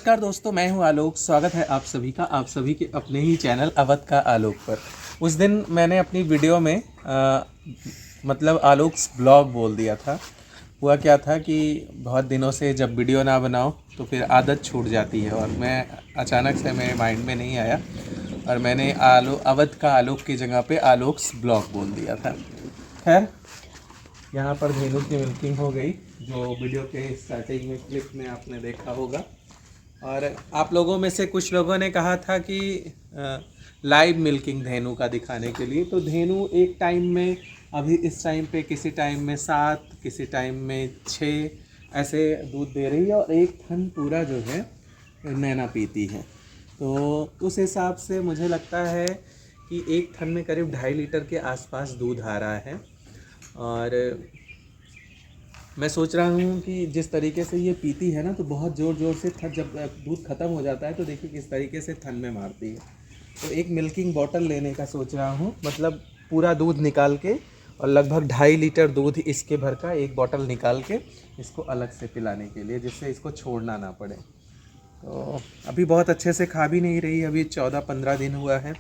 नमस्कार दोस्तों, मैं हूं आलोक। स्वागत है आप सभी का आप सभी के अपने ही चैनल अवध का आलोक पर। उस दिन मैंने अपनी वीडियो में मतलब आलोक्स ब्लॉग बोल दिया था। हुआ क्या था कि बहुत दिनों से जब वीडियो ना बनाओ तो फिर आदत छूट जाती है और मैं अचानक से मेरे माइंड में नहीं आया और मैंने अवध का आलोक की जगह पे आलोक्स ब्लॉग बोल दिया था। खैर, यहाँ पर धेनु की मिल्किंग हो गई, जो वीडियो के स्टार्टिंग में क्लिप में आपने देखा होगा। और आप लोगों में से कुछ लोगों ने कहा था कि लाइव मिल्किंग धेनु का दिखाने के लिए। तो धेनु एक टाइम में, अभी इस टाइम पे किसी टाइम में 7, किसी टाइम में 6 ऐसे दूध दे रही है और एक थन पूरा जो है नैना पीती है। तो उस हिसाब से मुझे लगता है कि एक थन में करीब 2.5 लीटर के आसपास दूध आ रहा है। और मैं सोच रहा हूँ कि जिस तरीके से ये पीती है ना, तो बहुत ज़ोर ज़ोर से जब दूध ख़त्म हो जाता है तो देखिए किस तरीके से थन में मारती है। तो एक मिल्किंग बॉटल लेने का सोच रहा हूँ, मतलब पूरा दूध निकाल के और लगभग 2.5 लीटर दूध इसके भर का एक बॉटल निकाल के इसको अलग से पिलाने के लिए, जिससे इसको छोड़ना ना पड़े। तो अभी बहुत अच्छे से खा भी नहीं रही, अभी 14-15 दिन हुआ है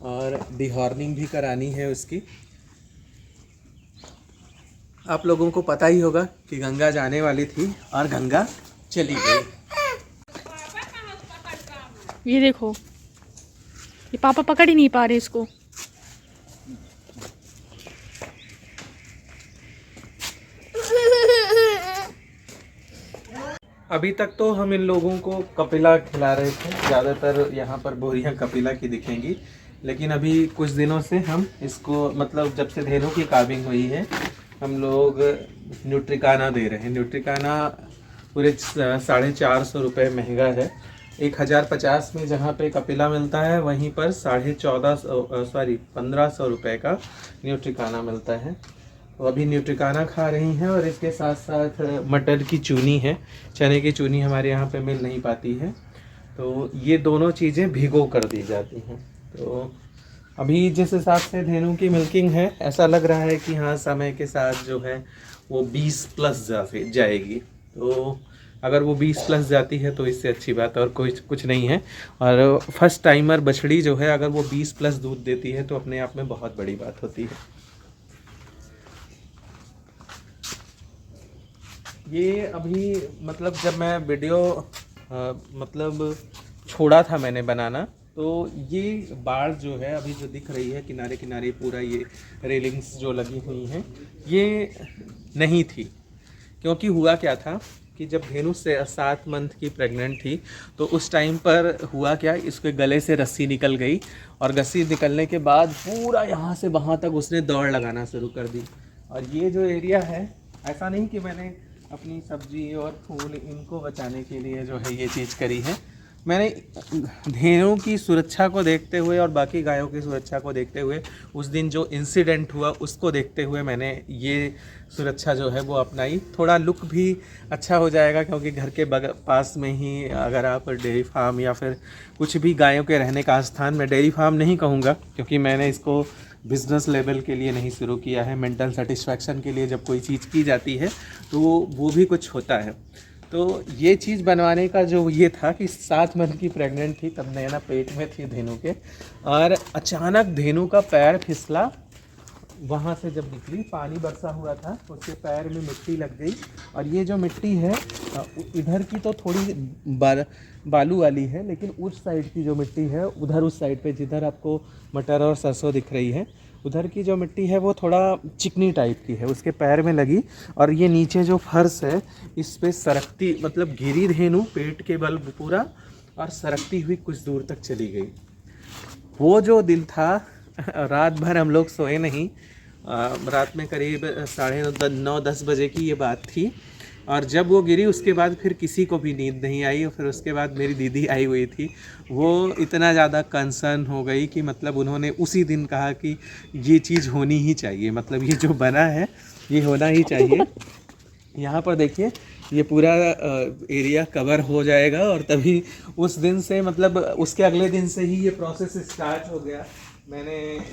और डिहॉर्निंग भी करानी है उसकी। आप लोगों को पता ही होगा कि गंगा जाने वाली थी और गंगा चली गई। ये देखो, ये पापा पकड़ ही नहीं पा रहे इसको। अभी तक तो हम इन लोगों को कपिला खिला रहे थे, ज़्यादातर यहाँ पर बोरियां कपिला की दिखेंगी। लेकिन अभी कुछ दिनों से हम इसको, मतलब जब से धेनु की काबिंग हुई है, हम लोग न्यूट्रिकाना दे रहे हैं। न्यूट्रिकाना पूरे 450 रुपये महंगा है। 1050 में जहाँ पे कपिला मिलता है वहीं पर 1500 रुपये का न्यूट्रिकाना मिलता है। तो अभी न्यूट्रिकाना खा रही हैं और इसके साथ साथ मटर की चूनी है, चने की चूनी हमारे यहाँ पे मिल नहीं पाती है, तो ये दोनों चीज़ें भिगो कर दी जाती हैं। तो अभी जिस हिसाब से धेनु की मिल्किंग है, ऐसा लग रहा है कि हाँ, समय के साथ जो है वो 20 प्लस जाएगी। तो अगर वो 20 प्लस जाती है तो इससे अच्छी बात और कुछ नहीं है। और फर्स्ट टाइमर बछड़ी जो है, अगर वो 20 प्लस दूध देती है तो अपने आप में बहुत बड़ी बात होती है। ये अभी मतलब जब मैं वीडियो मतलब छोड़ा था मैंने बनाना, तो ये बाढ़ जो है अभी जो दिख रही है किनारे किनारे, पूरा ये रेलिंग्स जो लगी हुई हैं, ये नहीं थी। क्योंकि हुआ क्या था कि जब धेनु से 7 मंथ की प्रेग्नेंट थी, तो उस टाइम पर हुआ क्या, इसके गले से रस्सी निकल गई और रस्सी निकलने के बाद पूरा यहाँ से वहाँ तक उसने दौड़ लगाना शुरू कर दी। और ये जो एरिया है, ऐसा नहीं कि मैंने अपनी सब्जी और फूल इनको बचाने के लिए जो है ये चीज़ करी है, मैंने धेनु की सुरक्षा को देखते हुए और बाकी गायों की सुरक्षा को देखते हुए, उस दिन जो इंसिडेंट हुआ उसको देखते हुए मैंने ये सुरक्षा जो है वो अपनाई। थोड़ा लुक भी अच्छा हो जाएगा, क्योंकि घर के पास में ही अगर आप डेयरी फार्म या फिर कुछ भी गायों के रहने का स्थान, मैं डेयरी फार्म नहीं कहूँगा क्योंकि मैंने इसको बिज़नेस लेवल के लिए नहीं शुरू किया है, मेंटल सेटिस्फैक्शन के लिए जब कोई चीज़ की जाती है तो वो भी कुछ होता है। तो ये चीज़ बनवाने का जो ये था कि 7 मंथ की प्रेग्नेंट थी, तब नैना पेट में थी धेनु के, और अचानक धेनु का पैर फिसला। वहाँ से जब निकली, पानी बरसा हुआ था, उसके पैर में मिट्टी लग गई। और ये जो मिट्टी है इधर की तो थोड़ी बालू वाली है, लेकिन उस साइड की जो मिट्टी है, उधर उस साइड पे जिधर आपको मटर और सरसों दिख रही है, उधर की जो मिट्टी है वो थोड़ा चिकनी टाइप की है, उसके पैर में लगी। और ये नीचे जो फर्श है इस पे सरकती, मतलब गिरी धेनु पेट के बल पूरा, और सरकती हुई कुछ दूर तक चली गई। वो जो दिन था, रात भर हम लोग सोए नहीं। रात में करीब 9:30-10 बजे की ये बात थी। और जब वो गिरी उसके बाद फिर किसी को भी नींद नहीं आई। और फिर उसके बाद मेरी दीदी आई हुई थी, वो इतना ज़्यादा कंसर्न हो गई कि मतलब उन्होंने उसी दिन कहा कि ये चीज़ होनी ही चाहिए, मतलब ये जो बना है ये होना ही चाहिए। यहाँ पर देखिए, ये पूरा एरिया कवर हो जाएगा और तभी उस दिन से, मतलब उसके अगले दिन से ही ये प्रोसेस स्टार्ट हो गया। मैंने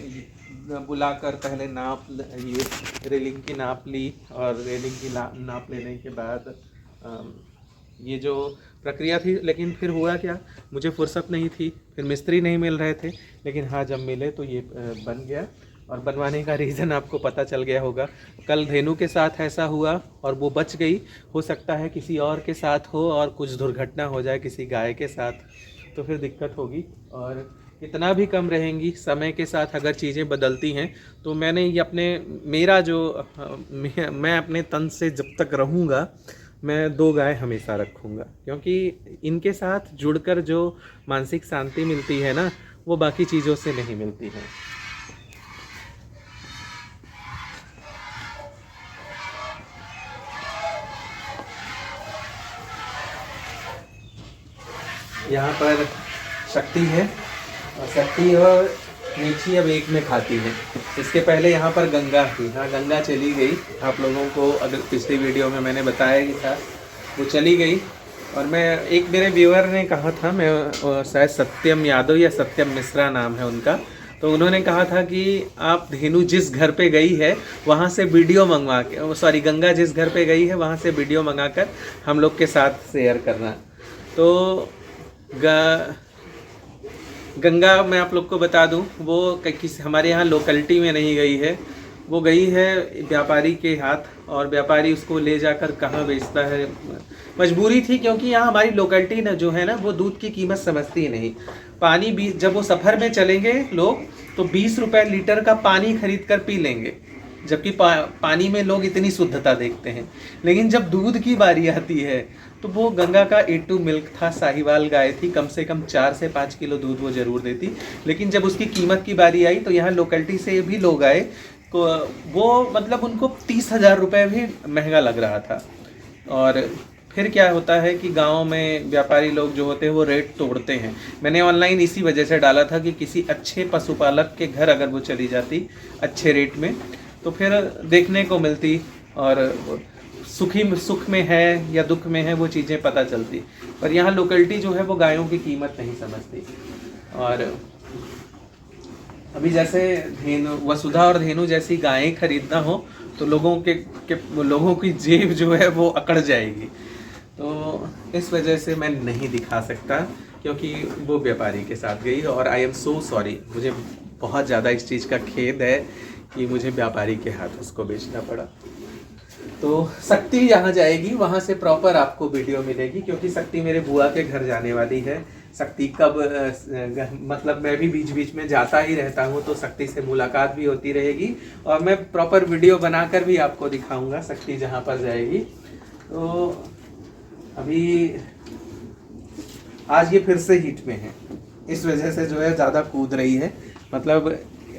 बुलाकर पहले ये रेलिंग की नाप ली, और रेलिंग की नाप लेने के बाद ये जो प्रक्रिया थी। लेकिन फिर हुआ क्या, मुझे फुर्सत नहीं थी, फिर मिस्त्री नहीं मिल रहे थे, लेकिन हाँ जब मिले तो ये बन गया। और बनवाने का रीज़न आपको पता चल गया होगा। कल धेनु के साथ ऐसा हुआ और वो बच गई, हो सकता है किसी और के साथ हो और कुछ दुर्घटना हो जाए किसी गाय के साथ, तो फिर दिक्कत होगी। और कितना भी कम रहेंगी, समय के साथ अगर चीज़ें बदलती हैं तो मैंने ये मेरा जो मैं अपने तन से जब तक रहूँगा मैं 2 गाय हमेशा रखूँगा, क्योंकि इनके साथ जुड़कर जो मानसिक शांति मिलती है ना, वो बाकी चीज़ों से नहीं मिलती है। यहाँ पर शक्ति है और शक्ति और मीठी अब एक में खाती है। इसके पहले यहाँ पर गंगा थी, हाँ गंगा चली गई। आप लोगों को अगर पिछली वीडियो में मैंने बताया ही था, वो चली गई। और एक मेरे व्यूअर ने कहा था, मैं शायद सत्यम यादव या सत्यम मिश्रा नाम है उनका, तो उन्होंने कहा था कि आप धेनु जिस घर पे गई है वहाँ से वीडियो मंगवा के, सॉरी गंगा जिस घर पे गई है वहाँ से वीडियो मंगा कर हम लोग के साथ शेयर करना। तो गंगा मैं आप लोग को बता दूं, वो किसी हमारे यहाँ लोकलिटी में नहीं गई है, वो गई है व्यापारी के हाथ, और व्यापारी उसको ले जाकर कहाँ बेचता है। मजबूरी थी, क्योंकि यहाँ हमारी लोकलिटी ना जो है ना, वो दूध की कीमत समझती ही नहीं। पानी भी जब वो सफ़र में चलेंगे लोग तो 20 रुपये लीटर का पानी खरीद कर पी लेंगे, जबकि पानी में लोग इतनी शुद्धता देखते हैं। लेकिन जब दूध की बारी आती है तो वो गंगा का A2 मिल्क था, साहिवाल गाय थी, कम से कम 4 से 5 किलो दूध वो ज़रूर देती। लेकिन जब उसकी कीमत की बारी आई तो यहाँ लोकलिटी से भी लोग आए, तो वो मतलब उनको 30,000 रुपये भी महंगा लग रहा था। और फिर क्या होता है कि गाँव में व्यापारी लोग जो होते हैं वो रेट तोड़ते हैं। मैंने ऑनलाइन इसी वजह से डाला था कि किसी अच्छे पशुपालक के घर अगर वो चली जाती अच्छे रेट में, तो फिर देखने को मिलती और सुख में है या दुख में है वो चीज़ें पता चलती। पर यहाँ लोकलिटी जो है वो गायों की कीमत नहीं समझती। और अभी जैसे वसुधा और धेनु जैसी गायें खरीदना हो तो लोगों की जेब जो है वो अकड़ जाएगी। तो इस वजह से मैं नहीं दिखा सकता, क्योंकि वो व्यापारी के साथ गई। और आई एम सो सॉरी, मुझे बहुत ज़्यादा इस चीज़ का खेद है कि मुझे व्यापारी के हाथ उसको बेचना पड़ा। तो शक्ति यहाँ जाएगी, वहाँ से प्रॉपर आपको वीडियो मिलेगी, क्योंकि शक्ति मेरे बुआ के घर जाने वाली है। शक्ति कब मतलब मैं भी बीच बीच में जाता ही रहता हूँ, तो शक्ति से मुलाकात भी होती रहेगी और मैं प्रॉपर वीडियो बनाकर भी आपको दिखाऊंगा शक्ति जहाँ पर जाएगी। तो अभी आज ये फिर से हीट में है, इस वजह से जो है ज़्यादा कूद रही है। मतलब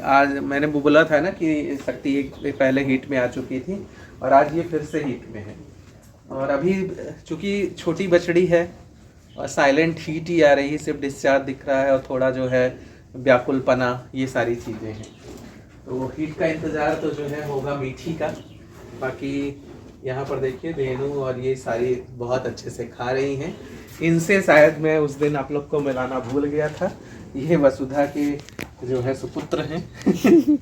आज मैंने बोला था ना कि शक्ति पहले हीट में आ चुकी थी और आज ये फिर से हीट में है। और अभी चूँकि छोटी बछड़ी है और साइलेंट हीट ही आ रही है, सिर्फ डिस्चार्ज दिख रहा है और थोड़ा जो है व्याकुलपना, ये सारी चीज़ें हैं। तो हीट का इंतज़ार तो जो है होगा मीठी का। बाकी यहाँ पर देखिए धेनु और ये सारी बहुत अच्छे से खा रही हैं। इनसे शायद मैं उस दिन आप लोग को मिलाना भूल गया था, ये वसुधा के जो है सुपुत्र हैं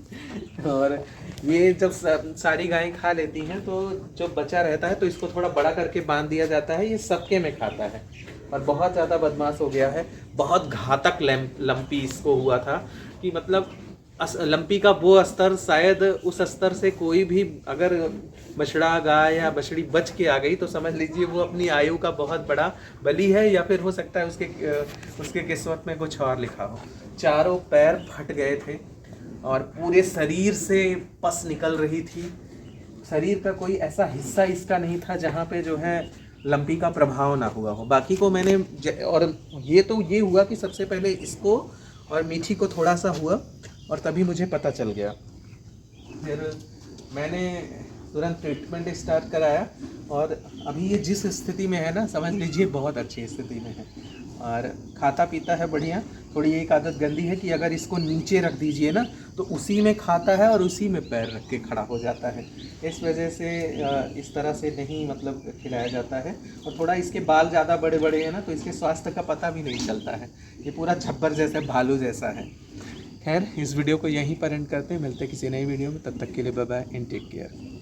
और ये जब सारी गायें खा लेती हैं तो जो बचा रहता है तो इसको थोड़ा बड़ा करके बांध दिया जाता है। ये सबके में खाता है और बहुत ज़्यादा बदमाश हो गया है। बहुत घातक लंपी इसको हुआ था कि मतलब लंपी का वो स्तर, शायद उस स्तर से कोई भी अगर बछड़ा गाय या बछड़ी बच के आ गई तो समझ लीजिए वो अपनी आयु का बहुत बड़ा बली है, या फिर हो सकता है उसके किस्मत में कुछ और लिखा हो। चारों पैर फट गए थे और पूरे शरीर से पस निकल रही थी। शरीर का कोई ऐसा हिस्सा इसका नहीं था जहाँ पे जो है लंपी का प्रभाव ना हुआ हो। बाकी को मैंने और ये हुआ कि सबसे पहले इसको और मीठी को थोड़ा सा हुआ और तभी मुझे पता चल गया। फिर मैंने तुरंत ट्रीटमेंट स्टार्ट कराया और अभी ये जिस स्थिति में है ना, समझ लीजिए बहुत अच्छी स्थिति में है और खाता पीता है बढ़िया। थोड़ी एक आदत गंदी है कि अगर इसको नीचे रख दीजिए ना तो उसी में खाता है और उसी में पैर रख के खड़ा हो जाता है। इस वजह से इस तरह से नहीं मतलब खिलाया जाता है। और थोड़ा इसके बाल ज़्यादा बड़े बड़े हैं ना तो इसके स्वास्थ्य का पता भी नहीं चलता है। ये पूरा झब्बर जैसा भालू जैसा है। खैर इस वीडियो को यहीं पर एंड करते हैं, मिलते हैं किसी नई वीडियो में। तब तक के लिए bye bye and take care.